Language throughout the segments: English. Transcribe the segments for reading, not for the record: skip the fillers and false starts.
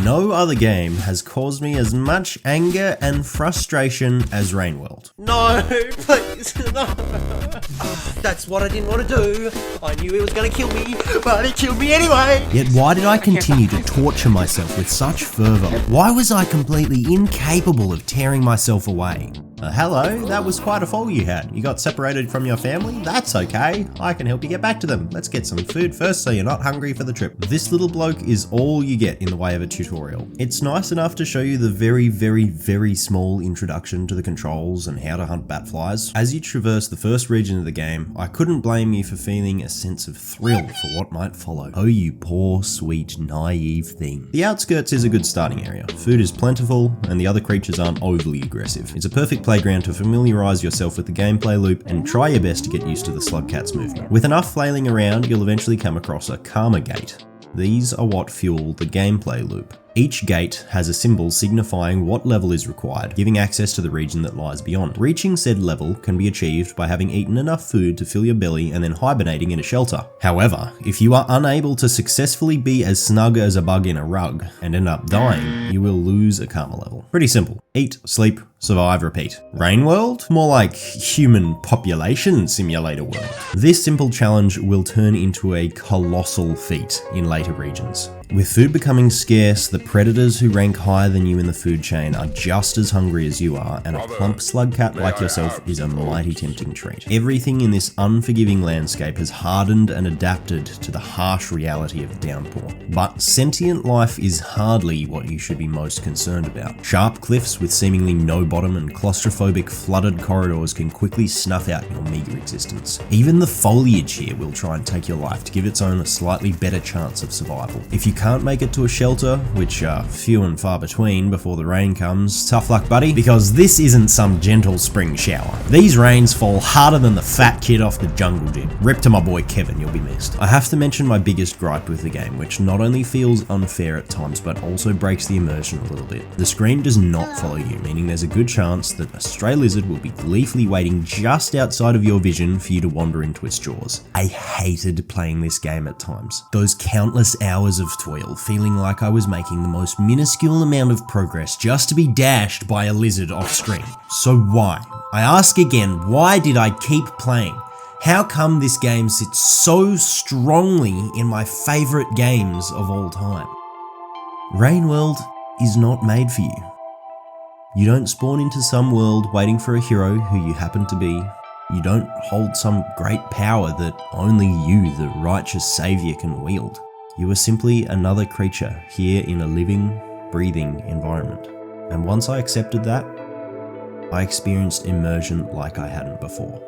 No other game has caused me as much anger and frustration as Rain World. No, please, no. That's what I didn't want to do. I knew it was going to kill me, but it killed me anyway. Yet why did I continue to torture myself with such fervour? Why was I completely incapable of tearing myself away? Hello, that was quite a fall you had. You got separated from your family? That's okay. I can help you get back to them. Let's get some food first so you're not hungry for the trip. This little bloke is all you get in the way of a tutorial. It's nice enough to show you the very small introduction to the controls and how to hunt batflies. As you traverse the first region of the game, I couldn't blame you for feeling a sense of thrill for what might follow. Oh, you poor, sweet, naive thing. The outskirts is a good starting area. Food is plentiful and the other creatures aren't overly aggressive. It's a perfect playground to familiarise yourself with the gameplay loop and try your best to get used to the Slugcats movement. With enough flailing around, you'll eventually come across a Karma Gate. These are what fuel the gameplay loop. Each gate has a symbol signifying what level is required, giving access to the region that lies beyond. Reaching said level can be achieved by having eaten enough food to fill your belly and then hibernating in a shelter. However, if you are unable to successfully be as snug as a bug in a rug and end up dying, you will lose a karma level. Pretty simple. Eat, sleep, survive, repeat. Rain World? More like human population simulator world. This simple challenge will turn into a colossal feat in later regions. With food becoming scarce, the predators who rank higher than you in the food chain are just as hungry as you are, and a plump slugcat like yourself is a mighty tempting treat. Everything in this unforgiving landscape has hardened and adapted to the harsh reality of downpour. But sentient life is hardly what you should be most concerned about. Sharp cliffs with seemingly no bottom and claustrophobic flooded corridors can quickly snuff out your meager existence. Even the foliage here will try and take your life to give its own a slightly better chance of survival. If you can't make it to a shelter, which are few and far between before the rain comes, tough luck buddy, because this isn't some gentle spring shower. These rains fall harder than the fat kid off the jungle gym. Rip to my boy Kevin, you'll be missed. I have to mention my biggest gripe with the game, which not only feels unfair at times, but also breaks the immersion a little bit. The screen does not follow you, meaning there's a good chance that a stray lizard will be gleefully waiting just outside of your vision for you to wander into its jaws. I hated playing this game at times. Those countless hours of toil, feeling like I was making the most minuscule amount of progress just to be dashed by a lizard off screen. So why? I ask again, why did I keep playing? How come this game sits so strongly in my favourite games of all time? Rain World is not made for you. You don't spawn into some world waiting for a hero who you happen to be. You don't hold some great power that only you, the righteous saviour, can wield. You are simply another creature here in a living, breathing environment. And once I accepted that, I experienced immersion like I hadn't before.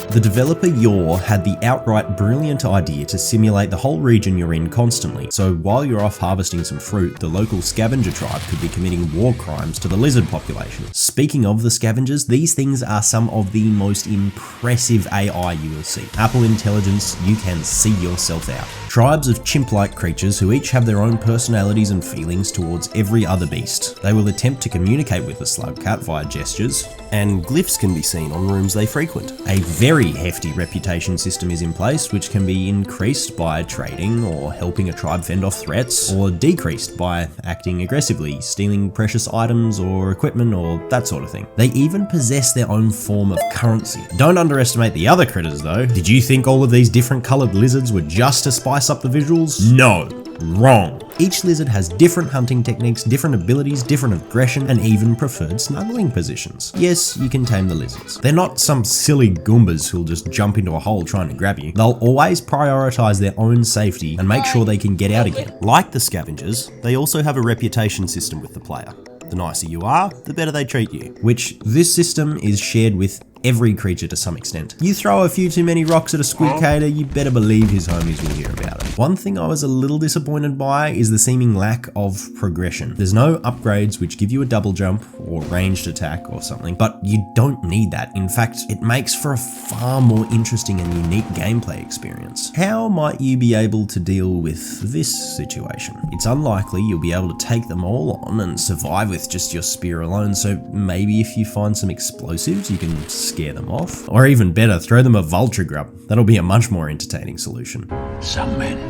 The developer Yor had the outright brilliant idea to simulate the whole region you're in constantly, so while you're off harvesting some fruit, the local scavenger tribe could be committing war crimes to the lizard population. Speaking of the scavengers, these things are some of the most impressive AI you will see. Apple Intelligence, you can see yourself out. Tribes of chimp-like creatures who each have their own personalities and feelings towards every other beast. They will attempt to communicate with the slugcat via gestures, and glyphs can be seen on rooms they frequent. A very hefty reputation system is in place, which can be increased by trading or helping a tribe fend off threats, or decreased by acting aggressively, stealing precious items or equipment or that sort of thing. They even possess their own form of currency. Don't underestimate the other critters though. Did you think all of these different coloured lizards were just to spice up the visuals? No. Wrong. Each lizard has different hunting techniques, different abilities, different aggression, and even preferred snuggling positions. Yes, you can tame the lizards. They're not some silly Goombas who'll just jump into a hole trying to grab you. They'll always prioritize their own safety and make sure they can get out again. Like the scavengers, they also have a reputation system with the player. The nicer you are, the better they treat you. Which this system is shared with every creature to some extent. You throw a few too many rocks at a Squidcator, you better believe his homies will hear about it. One thing I was a little disappointed by is the seeming lack of progression. There's no upgrades which give you a double jump or ranged attack or something, but you don't need that. In fact, it makes for a far more interesting and unique gameplay experience. How might you be able to deal with this situation? It's unlikely you'll be able to take them all on and survive with just your spear alone, so maybe if you find some explosives you can scare them off. Or even better, throw them a Vulture Grub. That'll be a much more entertaining solution. Some men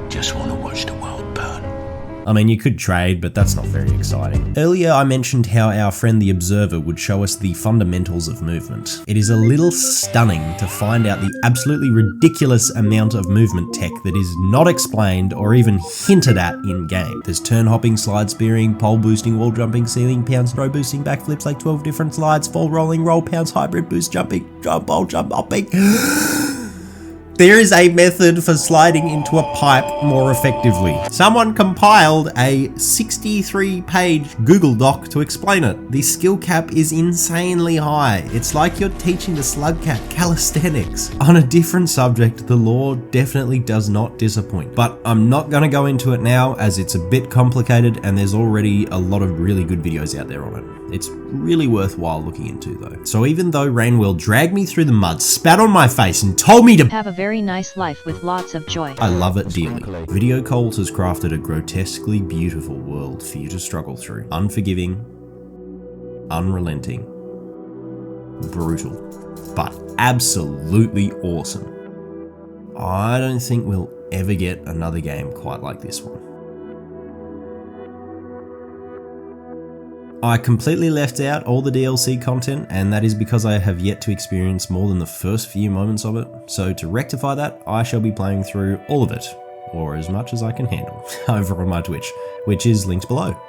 just want to watch the world burn. I mean, you could trade, but that's not very exciting. Earlier I mentioned how our friend the Observer would show us the fundamentals of movement. It is a little stunning to find out the absolutely ridiculous amount of movement tech that is not explained or even hinted at in-game. There's turn hopping, slide spearing, pole boosting, wall jumping, ceiling pounds, throw boosting, backflips, like 12 different slides, fall rolling, roll pounds, hybrid boost jumping, jump, ball jump, hopping. There is a method for sliding into a pipe more effectively. Someone compiled a 63-page Google Doc to explain it. The skill cap is insanely high. It's like you're teaching the slug cat calisthenics. On a different subject, the lore definitely does not disappoint, but I'm not going to go into it now as it's a bit complicated and there's already a lot of really good videos out there on it. It's really worthwhile looking into though. So even though Rainwheel dragged me through the mud, spat on my face and told me to have a very nice life with lots of joy, I love it dearly. Video Colt has crafted a grotesquely beautiful world for you to struggle through. Unforgiving, unrelenting, brutal, but absolutely awesome. I don't think we'll ever get another game quite like this one. I completely left out all the DLC content, and that is because I have yet to experience more than the first few moments of it. So to rectify that, I shall be playing through all of it, or as much as I can handle, over on my Twitch, which is linked below.